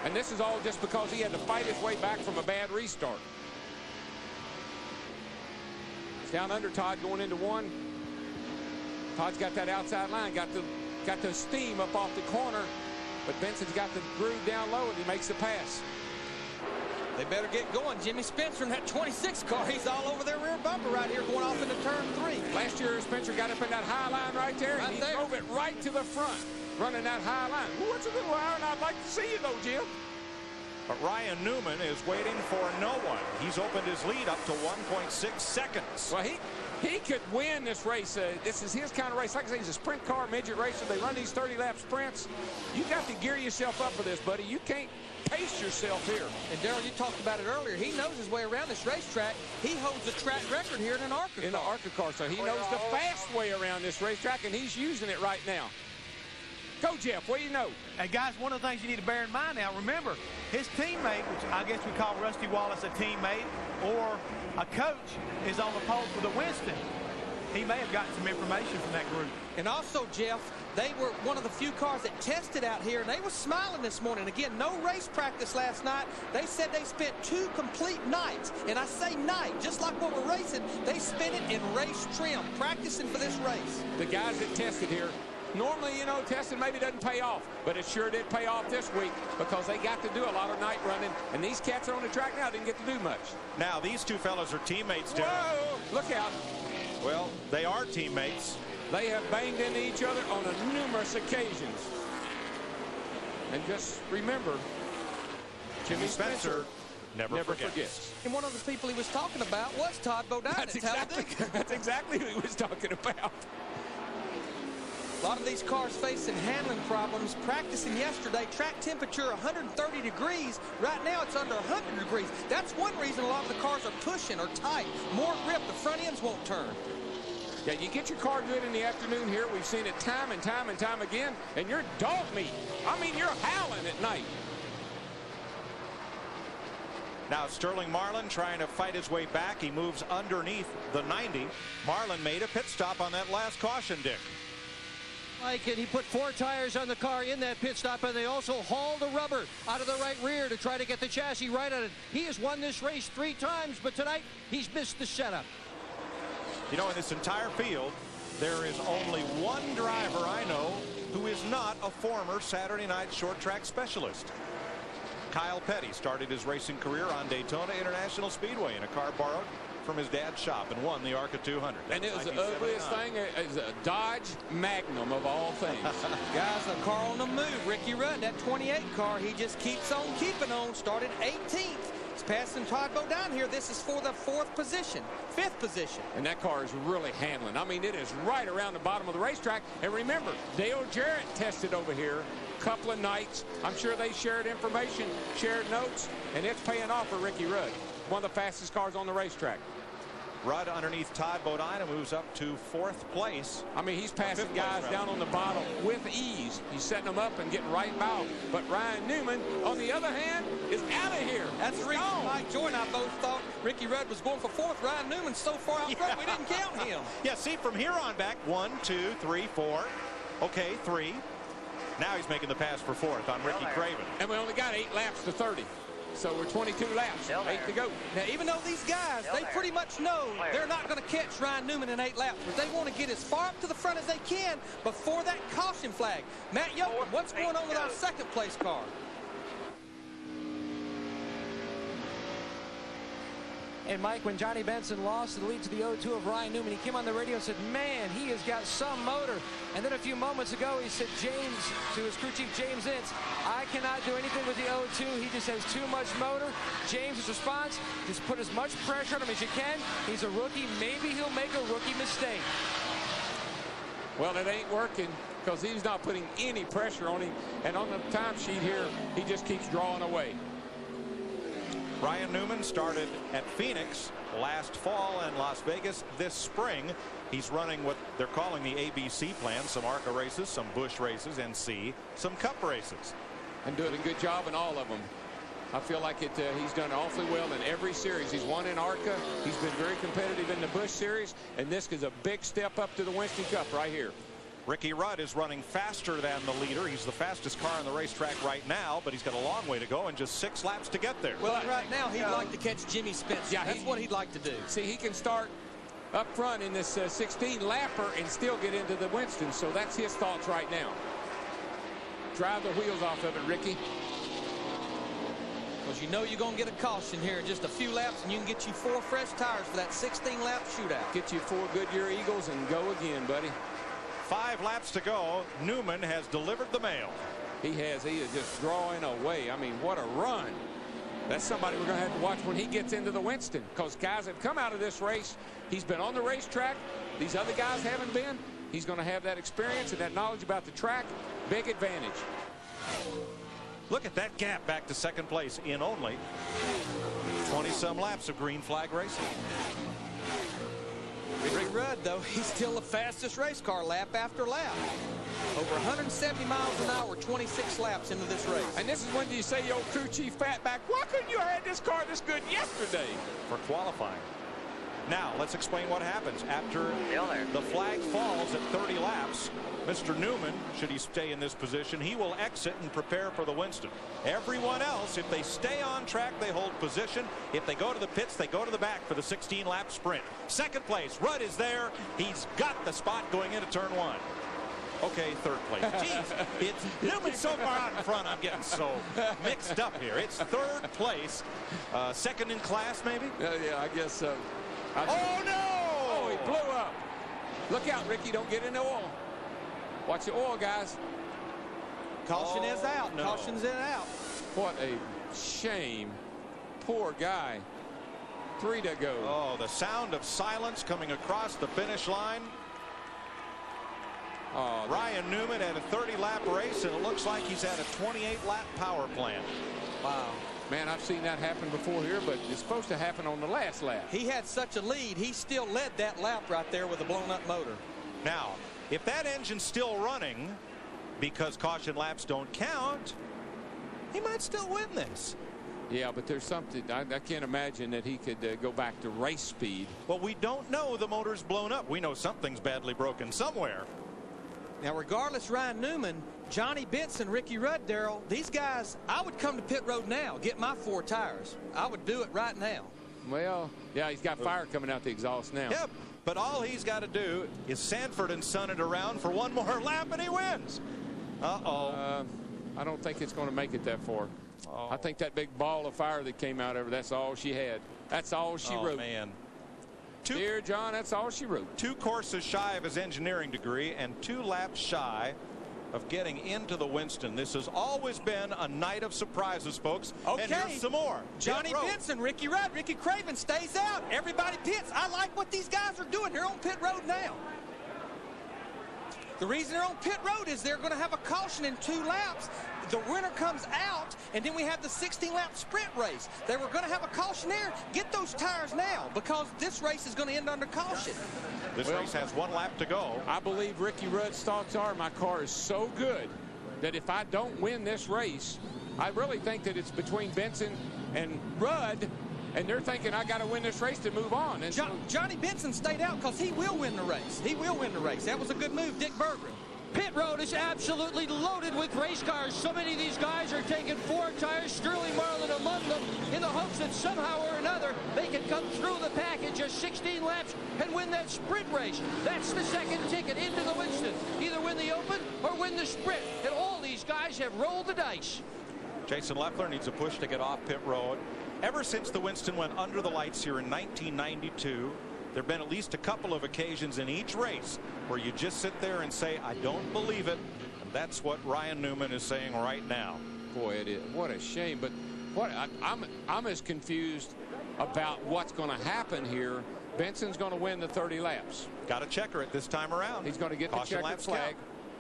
And this is all just because he had to fight his way back from a bad restart. It's down under Todd going into one. Todd's got that outside line, got the steam up off the corner, but Benson's got the groove down low, and he makes the pass. They better get going. Jimmy Spencer in that 26 car, he's all over their rear bumper right here going off into turn 3. Last year, Spencer got up in that high line right there, and he drove it right to the front, running that high line. Ooh, it's a little higher, and I'd like to see you, though, Jim. But Ryan Newman is waiting for no one. He's opened his lead up to 1.6 seconds. Well, he could win this race. This is his kind of race. Like I say, he's a sprint car, midget racer. They run these 30-lap sprints. You got to gear yourself up for this, buddy. You can't pace yourself here. And Darrell, you talked about it earlier. He knows his way around this racetrack. He holds the track record here in an ARCA car. In the ARCA car, so he knows the fast way around this racetrack, and he's using it right now. Go, Jeff. What do you know? And, guys, one of the things you need to bear in mind now, remember, his teammate, which I guess we call Rusty Wallace a teammate or a coach, is on the pole for the Winston. He may have gotten some information from that group. And also, Jeff, they were one of the few cars that tested out here, and they were smiling this morning. Again, no race practice last night. They said they spent 2 complete nights, and I say night, just like what we're racing, they spent it in race trim, practicing for this race. The guys that tested here, normally, you know, testing maybe doesn't pay off, but it sure did pay off this week because they got to do a lot of night running, and these cats are on the track now didn't get to do much. Now, these two fellas are teammates, Darrell. Whoa! Look out. Well, they are teammates. They have banged into each other on numerous occasions. And just remember, Jimmy Spencer never forgets. And one of the people he was talking about was Todd Bodine. That's exactly who he was talking about. A lot of these cars facing handling problems. Practicing yesterday, track temperature 130 degrees. Right now it's under 100 degrees. That's one reason a lot of the cars are pushing or tight. More grip, the front ends won't turn. Yeah, you get your car good in the afternoon here. We've seen it time and time and time again. And you're dog meat. I mean, you're howling at night. Now Sterling Marlin trying to fight his way back. He moves underneath the 90. Marlin made a pit stop on that last caution, Dick. Like it, he put 4 tires on the car in that pit stop, and they also hauled the rubber out of the right rear to try to get the chassis right on it. He has won this race 3 times, but tonight he's missed the setup. You know, in this entire field, there is only one driver I know who is not a former Saturday night short track specialist. Kyle Petty started his racing career on Daytona International Speedway in a car borrowed from his dad's shop and won the ARCA 200. And it was the ugliest thing. It was a Dodge Magnum of all things. Guys, a car on the move. Ricky Rudd, that 28 car, he just keeps on keeping on. Started 18th. He's passing Todd Bodine here. This is for the 5th position. And that car is really handling. I mean, it is right around the bottom of the racetrack. And remember, Dale Jarrett tested over here a couple of nights. I'm sure they shared information, shared notes, and it's paying off for Ricky Rudd. One of the fastest cars on the racetrack. Rudd underneath Todd Bodine moves up to 4th place. I mean, he's passing guys down on the bottom with ease. He's setting them up and getting right out. But Ryan Newman, on the other hand, is out of here. That's the reason Mike Joy and I both thought Ricky Rudd was going for 4th. Ryan Newman's so far out front, we didn't count him. Yeah, see, from here on back, 1, 2, 3, 4. Okay, 3. Now he's making the pass for 4th on Ricky Craven. And we only got 8 laps to 30. So we're 22 laps, 8 to go. Now, even though these guys, they pretty much know they're not going to catch Ryan Newman in 8 laps, but they want to get as far up to the front as they can before that caution flag. Matt Yoakum, what's going on with our 2nd place car? And Mike, when Johnny Benson lost the lead to the 0-2 of Ryan Newman, he came on the radio and said, man, he has got some motor. And then a few moments ago, he said, James, to his crew chief, James Ince, I cannot do anything with the 0-2. He just has too much motor. James' response, just put as much pressure on him as you can. He's a rookie. Maybe he'll make a rookie mistake. Well, it ain't working because he's not putting any pressure on him. And on the timesheet here, he just keeps drawing away. Ryan Newman started at Phoenix last fall and Las Vegas this spring. He's running what they're calling the ABC plan, some ARCA races, some Busch races, NC, some Cup races. And doing a good job in all of them. I feel like he's done awfully well in every series. He's won in ARCA. He's been very competitive in the Busch series. And this is a big step up to the Winston Cup right here. Ricky Rudd is running faster than the leader. He's the fastest car on the racetrack right now, but he's got a long way to go and just 6 laps to get there. Well, right now he'd like to catch Jimmy Spencer. Yeah, that's what he'd like to do. See, he can start up front in this 16 lapper and still get into the Winston, so that's his thoughts right now. Drive the wheels off of it, Ricky. Because you know you're going to get a caution here in just a few laps, and you can get you 4 fresh tires for that 16-lap shootout. Get you 4 Goodyear Eagles and go again, buddy. 5 laps to go. Newman has delivered the mail. He has. He is just drawing away. I mean, what a run. That's somebody we're going to have to watch when he gets into the Winston, because guys have come out of this race. He's been on the racetrack. These other guys haven't been. He's going to have that experience and that knowledge about the track. Big advantage. Look at that gap back to second place in only 20-some laps of green flag racing. Ricky Rudd, though, he's still the fastest race car lap after lap. Over 170 miles an hour, 26 laps into this race. And this is when you say, yo, crew chief Fatback, why couldn't you have had this car this good yesterday? For qualifying. Now, let's explain what happens after the flag falls at 30 laps. Mr. Newman, should he stay in this position, he will exit and prepare for the Winston. Everyone else, if they stay on track, they hold position. If they go to the pits, they go to the back for the 16-lap sprint. Second place, Rudd is there. He's got the spot going into turn 1. Okay, third place. Jeez, it's Newman's so far out in front, I'm getting so mixed up here. It's third place. Second in class, maybe? Yeah, I guess so. Oh, no! Oh, he blew up. Look out, Ricky. Don't get in the oil. Watch the oil, guys. Caution is out. No. Caution's in and out. What a shame. Poor guy. 3 to go. Oh, the sound of silence coming across the finish line. Oh, Ryan Newman had a 30-lap race, and it looks like he's had a 28-lap power plant. Wow. Man, I've seen that happen before here, but it's supposed to happen on the last lap. He had such a lead, he still led that lap right there with a blown-up motor. Now, if that engine's still running, because caution laps don't count, he might still win this. Yeah, but there's something, I can't imagine that he could go back to race speed. Well, we don't know the motor's blown up. We know something's badly broken somewhere. Now, regardless, Ryan Newman, Johnny Benson, Ricky Rudd, Darrell, these guys, I would come to pit road now, get my 4 tires. I would do it right now. Well, yeah, he's got fire coming out the exhaust now. Yep, but all he's got to do is Sanford and Son it around for 1 more lap, and he wins. Uh-oh. I don't think it's going to make it that far. Oh. I think that big ball of fire that came out of her, that's all she had. That's all she wrote. Oh, man. Dear John, that's all she wrote. 2 courses shy of his engineering degree and 2 laps shy of getting into the Winston. This has always been a night of surprises, folks. Okay. And here's some more. Johnny Benson, Ricky Rudd, Ricky Craven stays out. Everybody pits. I like what these guys are doing. They're on pit road now. The reason they're on pit road is they're going to have a caution in 2 laps. The winner comes out, and then we have the 16-lap sprint race. They were going to have a caution there. Get those tires now, because this race is going to end under caution. This race has 1 lap to go. I believe Ricky Rudd's thoughts are, my car is so good that if I don't win this race, I really think that it's between Benson and Rudd, and they're thinking I got to win this race to move on. And Johnny Benson stayed out because he will win the race. He will win the race. That was a good move, Dick Berggren. Pit road is absolutely loaded with race cars. So many of these guys are taking 4 tires, Sterling Marlin among them, in the hopes that somehow or another they can come through the pack in just 16 laps and win that sprint race. That's the second ticket into the Winston. Either win the Open or win the sprint. And all these guys have rolled the dice. Jason Leffler needs a push to get off pit road. Ever since the Winston went under the lights here in 1992, there have been at least a couple of occasions in each race where you just sit there and say, I don't believe it. And that's what Ryan Newman is saying right now. Boy, it is. What a shame. But what I'm as confused about what's going to happen here. Benson's going to win the 30 laps. Got to checker it this time around. He's going to get the checkered flag.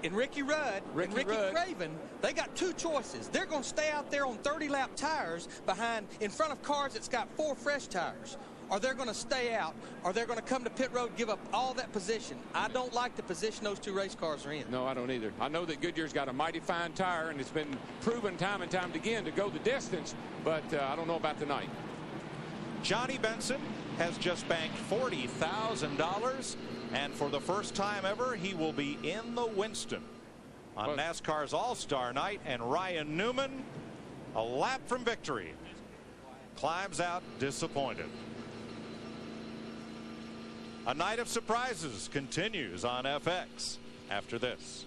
And Ricky Rudd and Ricky Craven, they got 2 choices. They're going to stay out there on 30-lap tires in front of cars that's got 4 fresh tires. Or they're going to stay out, or they're going to come to pit road, give up all that position. I don't like the position those 2 race cars are in. No, I don't either. I know that Goodyear's got a mighty fine tire, and it's been proven time and time again to go the distance, but I don't know about tonight. Johnny Benson has just banked $40,000. And for the first time ever, he will be in the Winston on NASCAR's All-Star Night. And Ryan Newman, a lap from victory, climbs out disappointed. A night of surprises continues on FX after this.